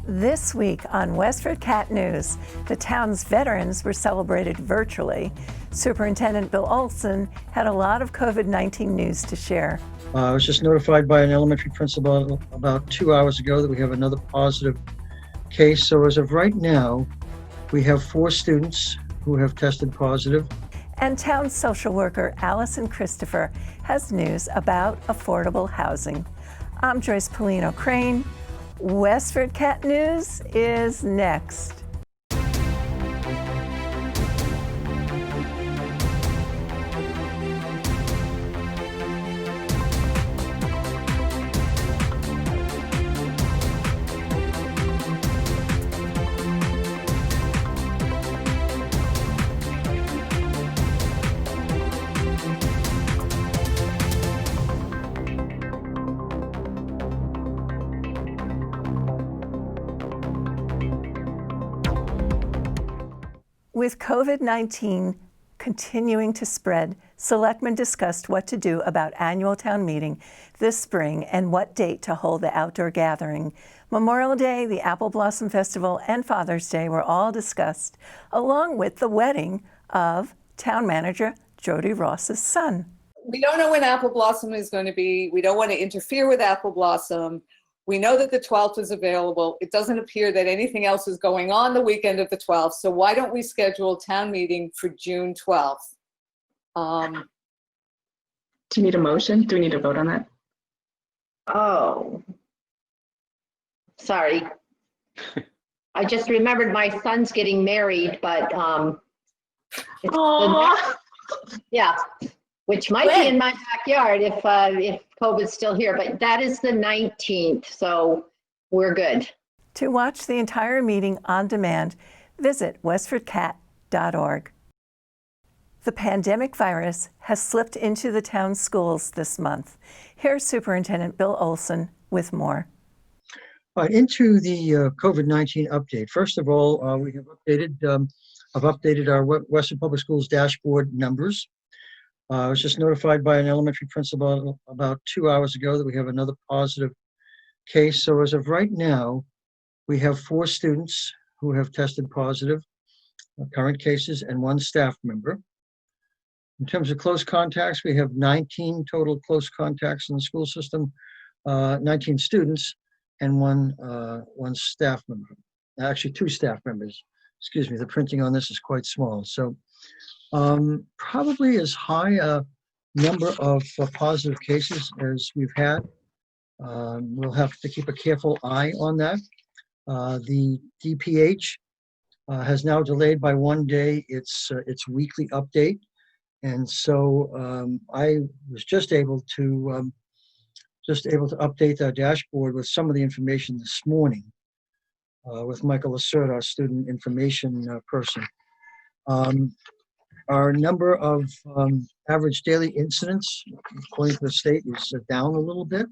This week on Westford Cat News, the town's veterans were celebrated virtually. Superintendent Bill Olson had a lot of COVID-19 news to share. I was just notified by an elementary principal about 2 hours ago that we have another positive case. So as of right now, we have 4 students who have tested positive. And town social worker Allison Christopher has news about affordable housing. I'm Joyce Polino Crane. Westford Cat News is next. With COVID-19 continuing to spread, selectmen discussed what to do about annual town meeting this spring and what date to hold the outdoor gathering. Memorial Day, the Apple Blossom Festival, and Father's Day were all discussed, along with the wedding of town manager Jody Ross's son. We don't know when Apple Blossom is going to be. We don't want to interfere with Apple Blossom. We know that the 12th is available. It doesn't appear that anything else is going on the weekend of the 12th. So why don't we schedule a town meeting for June 12th? Do you need a motion? Do we need to vote on that? Oh, sorry. I just remembered my son's getting married, but yeah, which might be in my backyard if COVID's still here, but that is the 19th, so we're good. To watch the entire meeting on demand, visit westfordcat.org. The pandemic virus has slipped into the town's schools this month. Here's Superintendent Bill Olson with more. Into the COVID-19 update. First of all, we have updated our Westford Public Schools dashboard numbers. I was just notified by an elementary principal about 2 hours ago that we have another positive case. So as of right now, we have 4 students who have tested positive, current cases, and 1 staff member. In terms of close contacts, we have 19 total close contacts in the school system, 19 students, and one staff member. Actually, 2 staff members. Excuse me, the printing on this is quite small. So probably as high a number of positive cases as we've had. We'll have to keep a careful eye on that. The DPH has now delayed by 1 day its weekly update, and so I was just able to update our dashboard with some of the information this morning with Michael Lassert, our student information person. Our number of average daily incidents, according to the state, is down a little bit.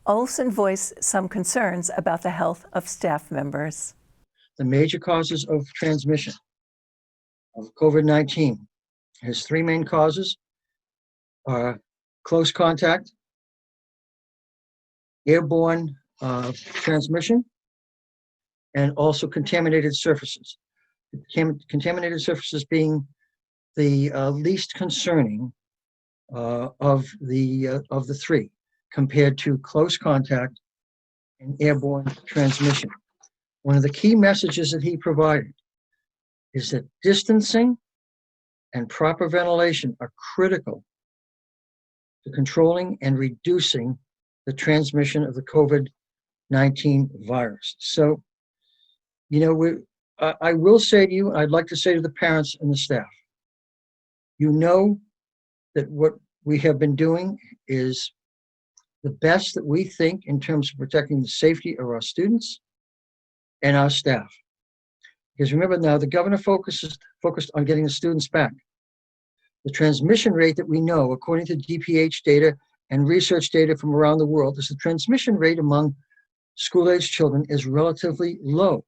Olson voiced some concerns about the health of staff members. The major causes of transmission of COVID-19 has 3 main causes: close contact, airborne transmission, and also contaminated surfaces. Contaminated surfaces being the least concerning of the 3, compared to close contact and airborne transmission. One of the key messages that he provided is that distancing and proper ventilation are critical to controlling and reducing the transmission of the COVID-19 virus. So, you know, I will say to you, I'd like to say to the parents and the staff, you know that what we have been doing is the best that we think in terms of protecting the safety of our students and our staff. Because remember now, the governor focused on getting the students back. The transmission rate that we know, according to DPH data and research data from around the world, is the transmission rate among school-age children is relatively low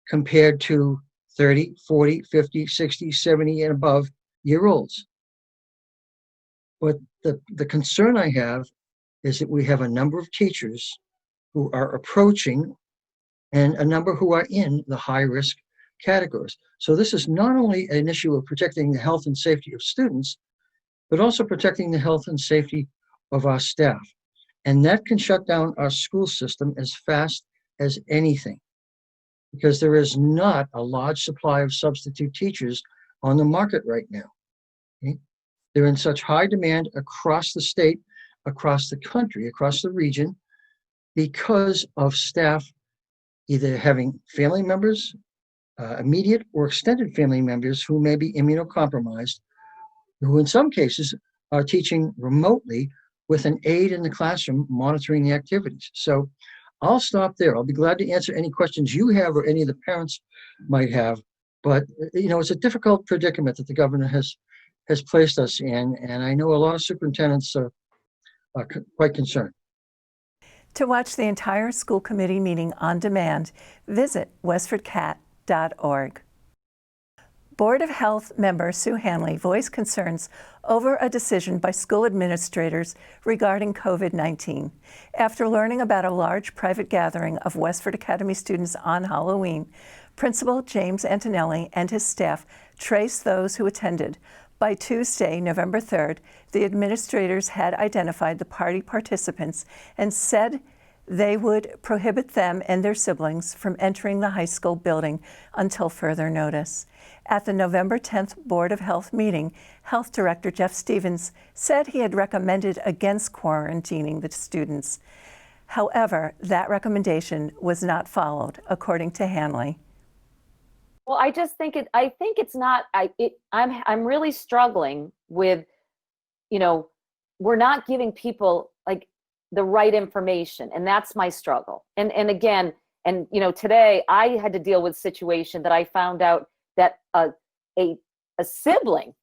compared to 30, 40, 50, 60, 70, and above year-olds. But the concern I have is that we have a number of teachers who are approaching and a number who are in the high-risk categories. So this is not only an issue of protecting the health and safety of students, but also protecting the health and safety of our staff. And that can shut down our school system as fast as anything, because there is not a large supply of substitute teachers on the market right now. Okay? They're in such high demand across the state, across the country, across the region, because of staff either having family members, immediate or extended family members who may be immunocompromised, who in some cases are teaching remotely with an aide in the classroom monitoring the activities. So I'll stop there. I'll be glad to answer any questions you have or any of the parents might have. But it's a difficult predicament that the governor has placed us in, and I know a lot of superintendents are quite concerned. To watch the entire school committee meeting on demand, visit westfordcat.org. Board of Health member Sue Hanley voiced concerns over a decision by school administrators regarding COVID-19. After learning about a large private gathering of Westford Academy students on Halloween, Principal James Antonelli and his staff traced those who attended. By Tuesday, November 3rd, the administrators had identified the party participants and said they would prohibit them and their siblings from entering the high school building until further notice. At the November 10th Board of Health meeting, Health Director Jeff Stevens said he had recommended against quarantining the students. However, that recommendation was not followed, according to Hanley. Well, I just think it's not. I'm really struggling with, we're not giving people like the right information, and that's my struggle. And again, today I had to deal with a situation that I found out that a sibling,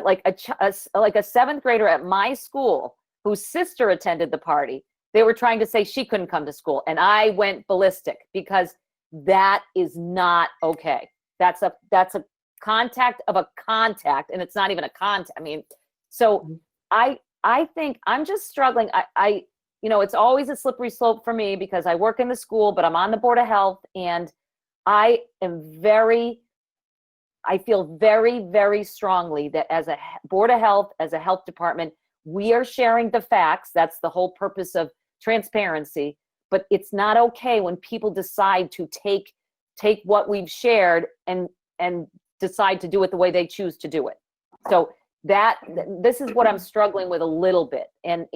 like a seventh grader at my school, whose sister attended the party, they were trying to say she couldn't come to school, and I went ballistic because that is not okay. That's a contact of a contact, and it's not even a contact. I mean, so I think I'm just struggling. It's always a slippery slope for me because I work in the school, but I'm on the Board of Health, and I feel very, very strongly that as a Board of Health, as a health department, we are sharing the facts. That's the whole purpose of transparency. But it's not okay when people decide to take what we've shared and decide to do it the way they choose to do it. So this is what I'm struggling with a little bit. And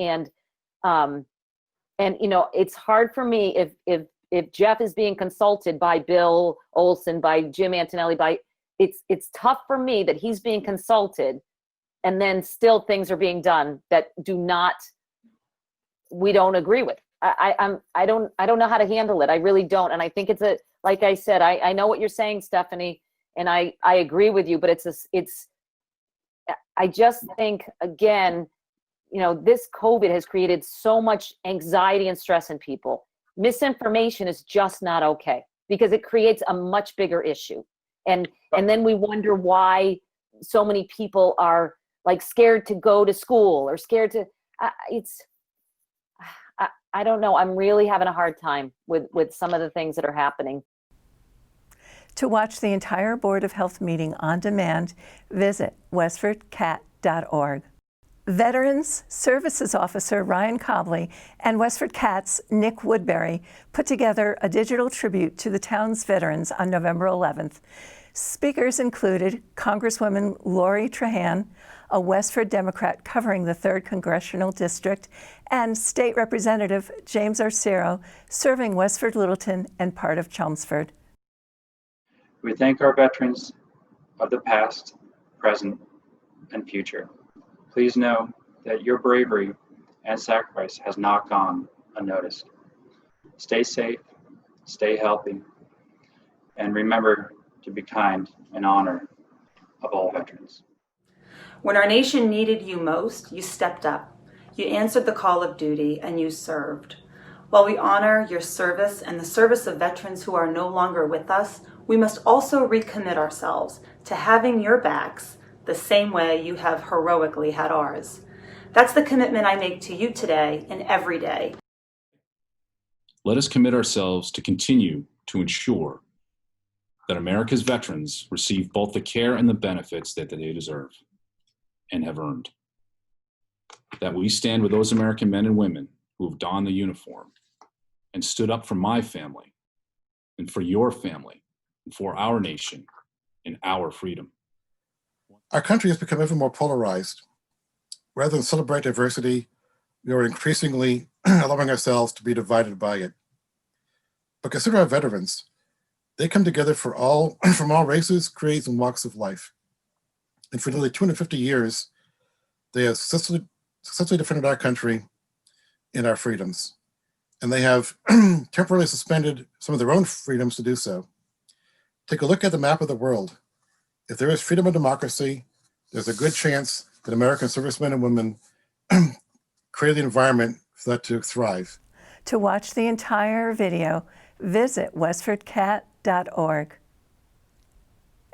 it's hard for me if Jeff is being consulted by Bill Olson, by Jim Antonelli, it's tough for me that he's being consulted and then still things are being done that we don't agree with. I don't know how to handle it. I really don't. And I think like I said, I know what you're saying, Stephanie, and I agree with you, but I just think, again, this COVID has created so much anxiety and stress in people. Misinformation is just not okay because it creates a much bigger issue. And then we wonder why so many people are like scared to go to school or scared to, I don't know. I'm really having a hard time with some of the things that are happening. To watch the entire Board of Health meeting on demand, visit westfordcat.org. Veterans Services Officer Ryan Cobley and Westford Cat's Nick Woodbury put together a digital tribute to the town's veterans on November 11th. Speakers included Congresswoman Lori Trahan, a Westford Democrat covering the 3rd Congressional District, and State Representative James Arcero, serving Westford Littleton and part of Chelmsford. We thank our veterans of the past, present, and future. Please know that your bravery and sacrifice has not gone unnoticed. Stay safe, stay healthy, and remember to be kind in honor of all veterans. When our nation needed you most, you stepped up. You answered the call of duty and you served. While we honor your service and the service of veterans who are no longer with us, we must also recommit ourselves to having your backs the same way you have heroically had ours. That's the commitment I make to you today and every day. Let us commit ourselves to continue to ensure that America's veterans receive both the care and the benefits that they deserve and have earned. That we stand with those American men and women who have donned the uniform and stood up for my family and for your family and for our nation and our freedom. Our country has become ever more polarized. Rather than celebrate diversity, we are increasingly allowing ourselves to be divided by it. But consider our veterans. They come together from all races, creeds, and walks of life. And for nearly 250 years, they have successfully defended our country and our freedoms. And they have temporarily suspended some of their own freedoms to do so. Take a look at the map of the world. If there is freedom and democracy, there's a good chance that American servicemen and women create the environment for that to thrive. To watch the entire video, visit westfordcat.org.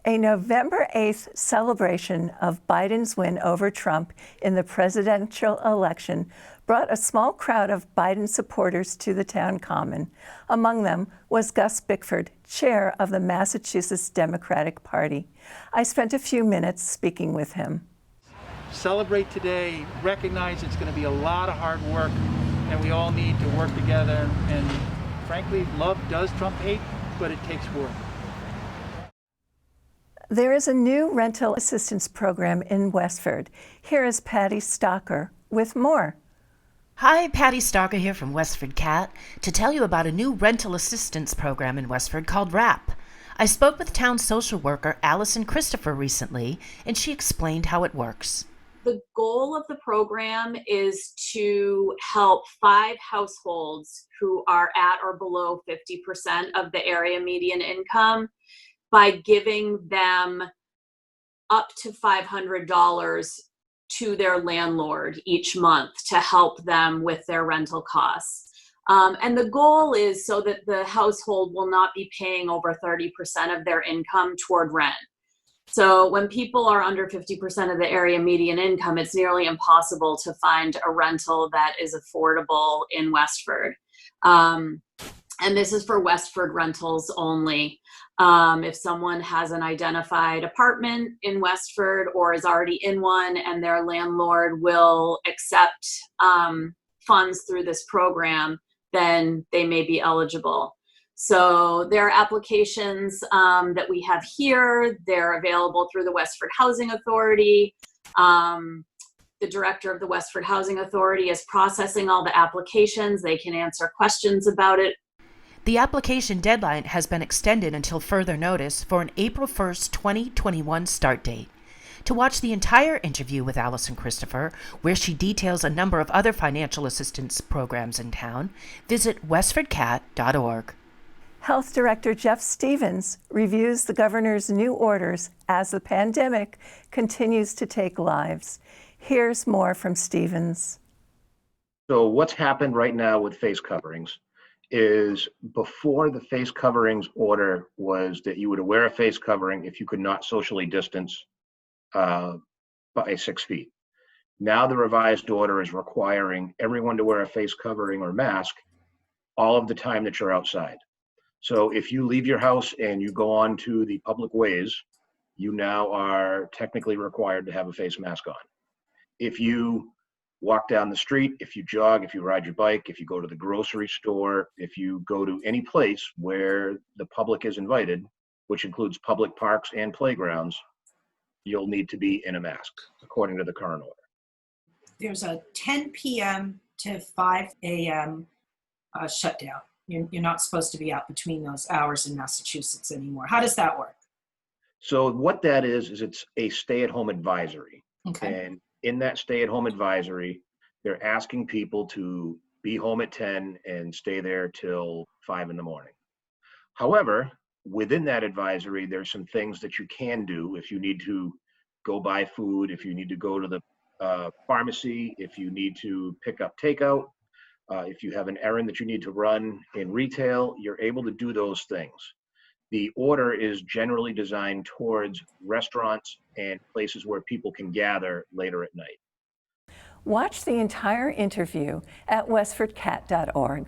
A November 8th celebration of Biden's win over Trump in the presidential election brought a small crowd of Biden supporters to the town common. Among them was Gus Bickford, chair of the Massachusetts Democratic Party. I spent a few minutes speaking with him. Celebrate today, recognize it's going to be a lot of hard work, and we all need to work together. And frankly, love does trump hate, but it takes work. There is a new rental assistance program in Westford. Here is Patty Stocker with more. Hi, Patty Stocker here from Westford Cat to tell you about a new rental assistance program in Westford called WRAP. I spoke with town social worker Allison Christopher recently, and she explained how it works. The goal of the program is to help 5 households who are at or below 50% of the area median income by giving them up to $500 to their landlord each month to help them with their rental costs. And the goal is so that the household will not be paying over 30% of their income toward rent. So when people are under 50% of the area median income, it's nearly impossible to find a rental that is affordable in Westford. And this is for Westford rentals only. If someone has an identified apartment in Westford or is already in one and their landlord will accept funds through this program, then they may be eligible. So there are applications that we have here. They're available through the Westford Housing Authority. The director of the Westford Housing Authority is processing all the applications. They can answer questions about it. The application deadline has been extended until further notice for an April 1st, 2021 start date. To watch the entire interview with Allison Christopher, where she details a number of other financial assistance programs in town, visit westfordcat.org. Health Director Jeff Stevens reviews the governor's new orders as the pandemic continues to take lives. Here's more from Stevens. So what's happened right now with face coverings is before the face coverings order was that you would wear a face covering if you could not socially distance by 6 feet. Now the revised order is requiring everyone to wear a face covering or mask all of the time that you're outside. So if you leave your house and you go on to the public ways, you now are technically required to have a face mask on. If you walk down the street, if you jog, if you ride your bike, if you go to the grocery store, if you go to any place where the public is invited, which includes public parks and playgrounds, you'll need to be in a mask, according to the current order. There's a 10 p.m. to 5 a.m. Shutdown. You're not supposed to be out between those hours in Massachusetts anymore. How does that work? So what that is it's a stay-at-home advisory. Okay. And in that stay-at-home advisory, they're asking people to be home at 10 and stay there till 5 in the morning. However, within that advisory, there's some things that you can do if you need to go buy food, if you need to go to the pharmacy, if you need to pick up takeout, if you have an errand that you need to run in retail, you're able to do those things. The order is generally designed towards restaurants and places where people can gather later at night. Watch the entire interview at westfordcat.org.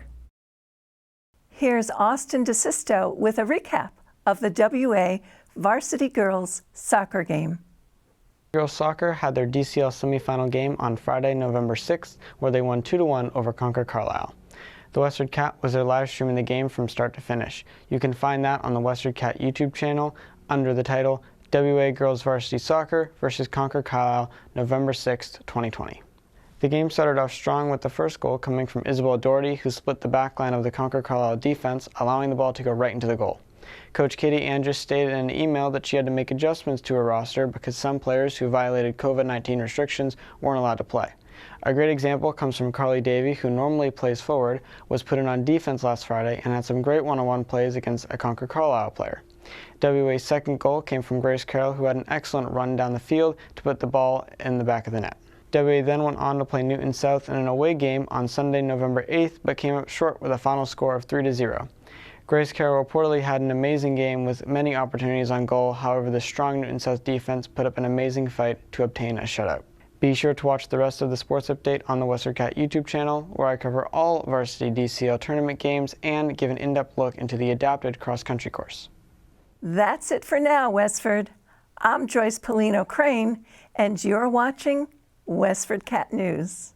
Here's Austin DeSisto with a recap of the WA varsity girls soccer game. Girls soccer had their DCL semifinal game on Friday, November 6th, where they won 2-1 over Concord Carlisle. The Westford Cat was there live streaming the game from start to finish. You can find that on the Westford Cat YouTube channel under the title WA Girls Varsity Soccer versus Concord Carlisle, November 6th, 2020. The game started off strong with the first goal coming from Isabel Doherty, who split the backline of the Concord Carlisle defense, allowing the ball to go right into the goal. Coach Katie Andrus stated in an email that she had to make adjustments to her roster because some players who violated COVID-19 restrictions weren't allowed to play. A great example comes from Carly Davey, who normally plays forward, was put in on defense last Friday and had some great one-on-one plays against a Concord Carlisle player. WA's second goal came from Grace Carroll, who had an excellent run down the field to put the ball in the back of the net. WA then went on to play Newton South in an away game on Sunday, November 8th, but came up short with a final score of 3-0. Grace Carroll reportedly had an amazing game with many opportunities on goal. However, the strong Newton South defense put up an amazing fight to obtain a shutout. Be sure to watch the rest of the sports update on the Westford Cat YouTube channel, where I cover all varsity DCL tournament games and give an in-depth look into the adapted cross-country course. That's it for now, Westford. I'm Joyce Polino Crane, and you're watching Westford Cat News.